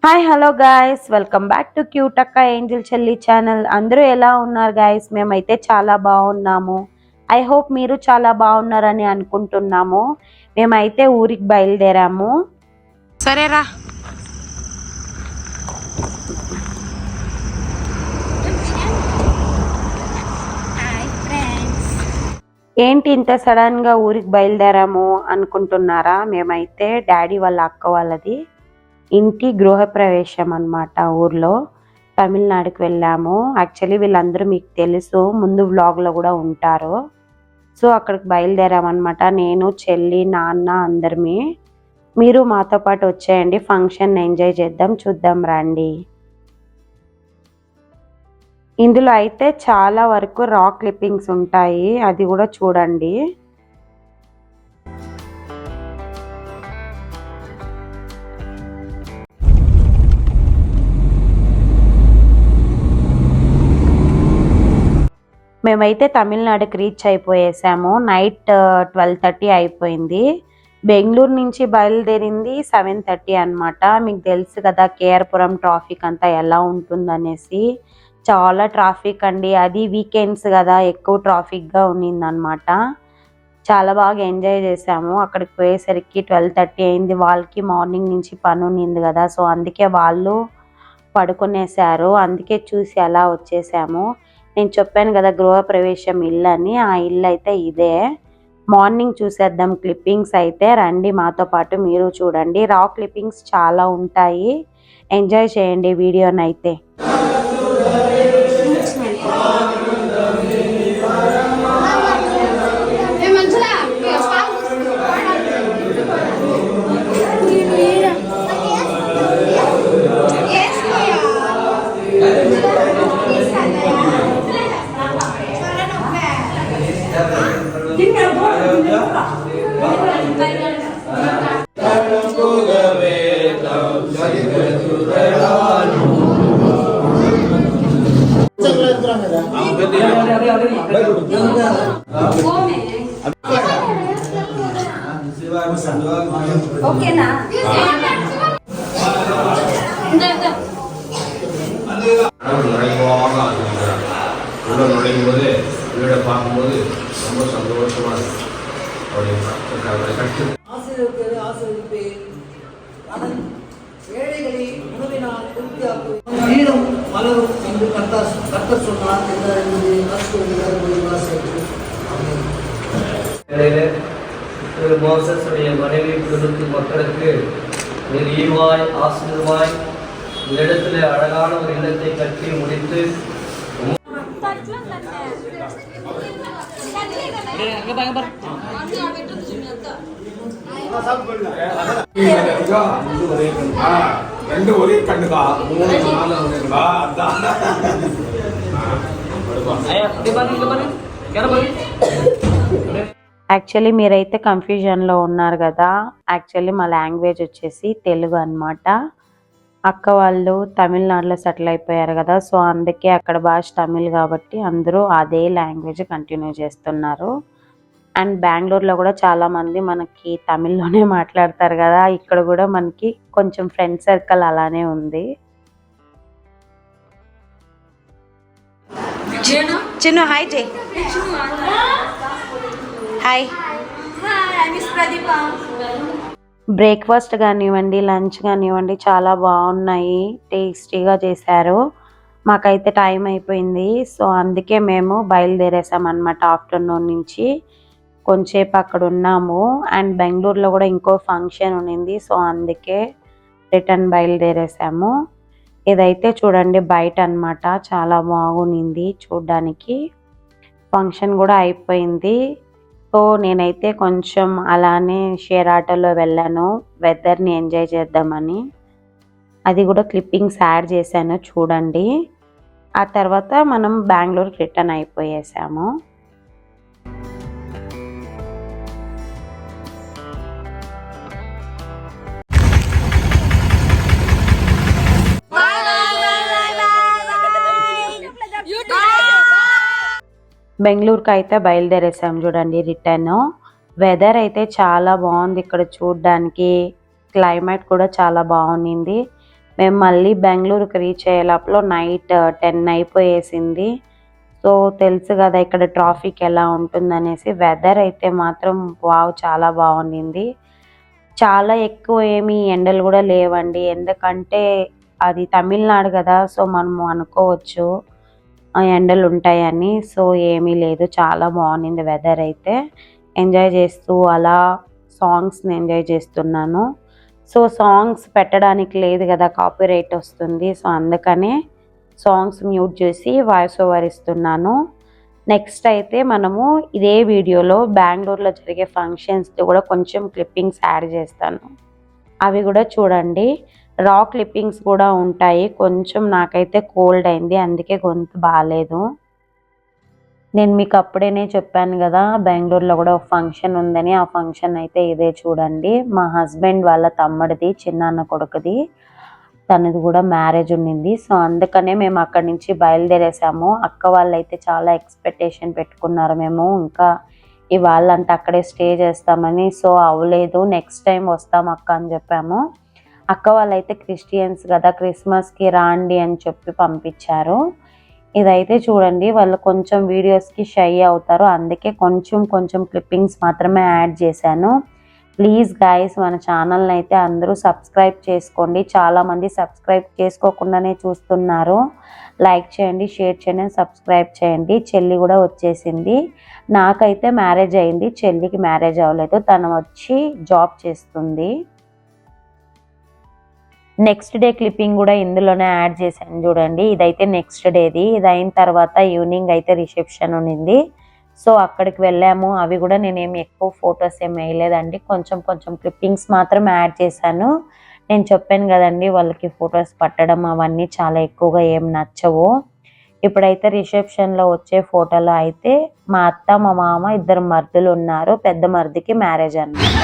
Hi hello guys, welcome back to cute అక్క Angel చెల్లి channel. అందరూ ఎలా ఉన్నారు గాయ్స్? మేమైతే చాలా బాగున్నాము. ఐ హోప్ మీరు చాలా బాగున్నారని అనుకుంటున్నాము. మేమైతే ఊరికి బయలుదేరాము. సరేరా. ఏంటి ఇంత సడన్గా ఊరికి బయలుదేరాము అనుకుంటున్నారా? మేమైతే డాడీ వాళ్ళ అక్క వాళ్ళది ఇంటి గృహప్రవేశం అన్నమాట. ఊర్లో తమిళనాడుకి వెళ్ళాము. యాక్చువల్లీ వీళ్ళందరూ మీకు తెలుసు, ముందు వ్లాగ్లో కూడా ఉంటారు. సో అక్కడికి బయలుదేరామన్నమాట. నేను, చెల్లి, నాన్న అందరిమి. మీరు మాతో పాటు వచ్చేయండి, ఫంక్షన్ ఎంజాయ్ చేద్దాం, చూద్దాం రండి. ఇందులో అయితే చాలా వరకు రాక్ క్లిప్పింగ్స్ ఉంటాయి, అది కూడా చూడండి. మేమైతే తమిళనాడుకి రీచ్ అయిపోయేసాము. నైట్ 12:30 అయిపోయింది. బెంగళూరు నుంచి బయలుదేరింది 7:30 అనమాట. మీకు తెలుసు కదా కేఆర్పురం ట్రాఫిక్ అంతా ఎలా ఉంటుందనేసి. చాలా ట్రాఫిక్ అండి, అది వీకెండ్స్ కదా, ఎక్కువ ట్రాఫిక్గా ఉన్నిందనమాట. చాలా బాగా ఎంజాయ్ చేసాము. అక్కడికి పోయేసరికి 12:30 అయింది. వాళ్ళకి మార్నింగ్ నుంచి పని ఉన్నింది కదా, సో అందుకే వాళ్ళు పడుకునేసారు. అందుకే చూసి అలా వచ్చేసాము. నేను చెప్పాను కదా గృహప్రవేశం ఇల్లు అని, ఆ ఇల్లు అయితే ఇదే. మార్నింగ్ చూసేద్దాం క్లిప్పింగ్స్ అయితే. రండి మాతో పాటు మీరు చూడండి. రా క్లిప్పింగ్స్ చాలా ఉంటాయి, ఎంజాయ్ చేయండి వీడియోనైతే. ஓகேனா நுழையும் போது வீடை பார்க்கும்போது ரொம்ப சந்தோஷமா இருக்கு. மோசஸுடைய மனைவி குடும்பத்து மக்களுக்கு நீர் ஈவாய் ஆசீர்வாய் இந்த இடத்துல அழகான ஒரு இல்லத்தை கட்டி முடித்து యాక్చువల్లీ మీరైతే కన్ఫ్యూజన్లో ఉన్నారు కదా. యాక్చువల్లీ మా లాంగ్వేజ్ వచ్చేసి తెలుగు అనమాట. అక్క వాళ్ళు తమిళనాడులో సెటిల్ అయిపోయారు కదా, సో అందుకే అక్కడ భాష తమిళ్ కాబట్టి అందరూ అదే లాంగ్వేజ్ కంటిన్యూ చేస్తున్నారు. అండ్ బెంగళూరులో కూడా చాలామంది మనకి తమిళ్లోనే మాట్లాడతారు కదా, ఇక్కడ కూడా మనకి కొంచెం ఫ్రెండ్ సర్కిల్ అలానే ఉంది. చిన్న హాయ్ జై. హాయ్. బ్రేక్ఫాస్ట్ కానివ్వండి, లంచ్ కానివ్వండి, చాలా బాగున్నాయి, టేస్టీగా చేశారు. మాకైతే టైం అయిపోయింది, సో అందుకే మేము బయలుదేరేసాం అన్నమాట. ఆఫ్టర్నూన్ నుంచి కొంచెంసేపు అక్కడ ఉన్నాము. అండ్ బెంగళూరులో కూడా ఇంకో ఫంక్షన్ ఉన్నింది, సో అందుకే రిటర్న్ బయలుదేరేసాము. ఇదైతే చూడండి బయట అన్నమాట, చాలా బాగుంది చూడ్డానికి. ఫంక్షన్ కూడా అయిపోయింది. సో నేనైతే కొంచెం అలానే షేర్ ఆటోలో వెళ్ళాను, వెదర్ని ఎంజాయ్ చేద్దామని. అది కూడా క్లిప్పింగ్స్ యాడ్ చేశాను చూడండి. ఆ తర్వాత మనం బెంగళూరుకి రిటర్న్ అయిపోయేసాము. బెంగళూరుకి అయితే బయలుదేరేసాం చూడండి రిటర్న్. వెదర్ అయితే చాలా బాగుంది ఇక్కడ చూడడానికి, క్లైమేట్ కూడా చాలా బాగుంది. మేము మళ్ళీ బెంగళూరుకి రీచ్ అయ్యే లోపల నైట్ 10 అయిపోయేసింది. సో తెలుసు కదా ఇక్కడ ట్రాఫిక్ ఎలా ఉంటుందనేసి. వెదర్ అయితే మాత్రం వావ్ చాలా బాగుండింది. చాలా ఎక్కువ ఏమీ ఎండలు కూడా లేవండి, ఎందుకంటే అది తమిళనాడు కదా, సో మనము అనుకోవచ్చు ఎండలు ఉంటాయని. సో ఏమీ లేదు, చాలా బాగుంది వెదర్ అయితే. ఎంజాయ్ చేస్తూ అలా సాంగ్స్ని ఎంజాయ్ చేస్తున్నాను. సో సాంగ్స్ పెట్టడానికి లేదు కదా, కాపీరైట్ వస్తుంది. సో అందుకనే సాంగ్స్ మ్యూట్ చేసి వాయిస్ ఓవర్ ఇస్తున్నాను. నెక్స్ట్ అయితే మనము ఇదే వీడియోలో బెంగళూరులో జరిగే ఫంక్షన్స్తో కూడా కొంచెం క్లిప్పింగ్స్ యాడ్ చేస్తాను, అవి కూడా చూడండి. రా క్లిప్పింగ్స్ కూడా ఉంటాయి. కొంచెం నాకైతే కోల్డ్ అయింది, అందుకే గొంతు బాగాలేదు. నేను మీకు అప్పుడేనే చెప్పాను కదా బెంగళూరులో కూడా ఒక ఫంక్షన్ ఉందని. ఆ ఫంక్షన్ అయితే ఇదే చూడండి. మా హస్బెండ్ వాళ్ళ తమ్ముడిది, చిన్నాన్న కొడుకుది, తనది కూడా మ్యారేజ్ ఉండింది. సో అందుకనే మేము అక్కడి నుంచి బయలుదేరేసాము. అక్క వాళ్ళు అయితే చాలా ఎక్స్పెక్టేషన్ పెట్టుకున్నారు మేము ఇంకా ఇవాళంతా అక్కడే స్టే చేస్తామని. సో అవ్వలేదు, నెక్స్ట్ టైం వస్తాం అక్క అని చెప్పాము. అక్క వాళ్ళైతే క్రిస్టియన్స్ కదా, క్రిస్మస్కి రాండి అని చెప్పి పంపించారు. ఇదైతే చూడండి, వాళ్ళు కొంచెం వీడియోస్కి షై అవుతారు, అందుకే కొంచెం క్లిప్పింగ్స్ మాత్రమే యాడ్ చేశాను. ప్లీజ్ గైస్ మన ఛానల్ని అయితే అందరూ సబ్స్క్రైబ్ చేసుకోండి. చాలామంది సబ్స్క్రైబ్ చేసుకోకుండానే చూస్తున్నారు. లైక్ చేయండి, షేర్ చేయండి, సబ్స్క్రైబ్ చేయండి. చెల్లి కూడా వచ్చేసింది. నాకైతే మ్యారేజ్ అయింది, చెల్లికి మ్యారేజ్ అవ్వలేదు, తను వచ్చి జాబ్ చేస్తుంది. నెక్స్ట్ డే క్లిప్పింగ్ కూడా ఇందులోనే యాడ్ చేశాను చూడండి. ఇదైతే నెక్స్ట్ డేది. ఇది అయిన తర్వాత ఈవినింగ్ అయితే రిసెప్షన్ ఉండింది. సో అక్కడికి వెళ్ళాము. అవి కూడా నేనేమి ఎక్కువ ఫొటోస్ ఏమి వేయలేదండి, కొంచెం క్లిప్పింగ్స్ మాత్రం యాడ్ చేశాను. నేను చెప్పాను కదండి వాళ్ళకి ఫొటోస్ పట్టడం అవన్నీ చాలా ఎక్కువగా ఏం నచ్చవు. ఇప్పుడైతే రిసెప్షన్లో వచ్చే ఫోటోలో అయితే మా అత్త మా మామ ఇద్దరు మర్దులు ఉన్నారు. పెద్ద మర్దికి మ్యారేజ్ అన్నమాట.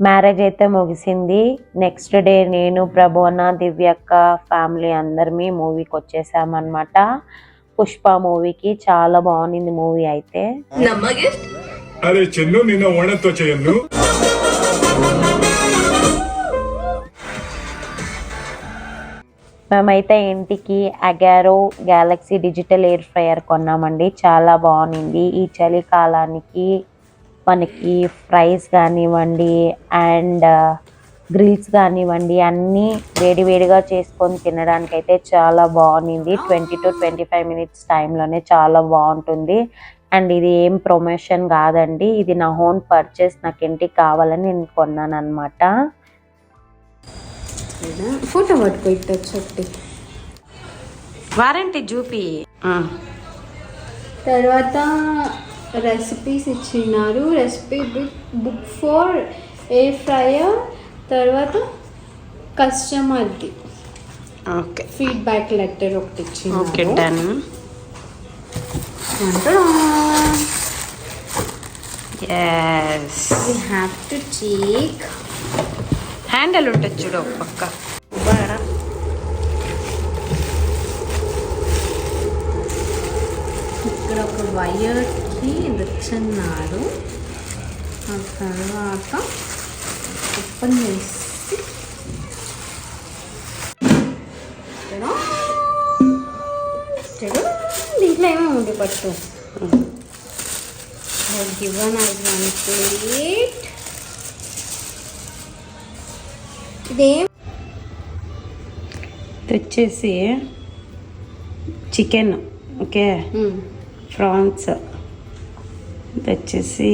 మ్యారేజ్ అయితే ముగిసింది. నెక్స్ట్ డే నేను, ప్రభోన, దివ్యక్క ఫ్యామిలీ అందరమీ మూవీకి వచ్చేసామన్నమాట. పుష్ప మూవీకి. చాలా బాగుంది మూవీ అయితే. అరే చెన్ను నిన్న ఓణంతో చేయను. మేమైతే ఇంటికి Agaro Galaxy digital air fryer కొన్నామండి. చాలా బాగుంది. ఈ చలికాలానికి మనకి ఫ్రైస్ కానివ్వండి అండ్ గ్రిల్స్ కానివ్వండి అన్నీ వేడివేడిగా చేసుకొని తినడానికి అయితే చాలా బాగుంది. 20 to 25 minutes టైంలోనే చాలా బాగుంటుంది. అండ్ ఇది ఏం ప్రమోషన్ కాదండి, ఇది నా ఓన్ పర్చేస్, నాకు ఇంటికి కావాలని నేను కొన్నాను అనమాట. ఫోటో పట్టుకో ఇట్టొచ్చి వారంటీ చూపి. తర్వాత రెసిపీస్ ఇచ్చినారు. Recipe book for air fryer. తర్వాత కస్టమర్ది ఓకే ఫీడ్బ్యాక్ లెటర్ ఒకటి ఇచ్చినారు. Okay done. yes we have to check. Handle ఉంటుంది చూడు ఒక పక్క. ఇక్కడ ఒక వైర్కి తెచ్చున్నారు. ఆ తర్వాత ఓపెన్ చేసి దీంట్లో ఏమో ఉంది పట్టు. Given as one plate. ఇదేం తెచ్చేసి చికెన్, ఓకే, ప్రాన్స్ వచ్చేసి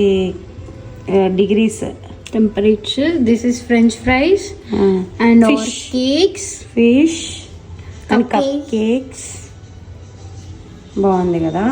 degrees temperature. This is French fries and our Fish. cakes. Fish, and cup cakes బాగుంది కదా.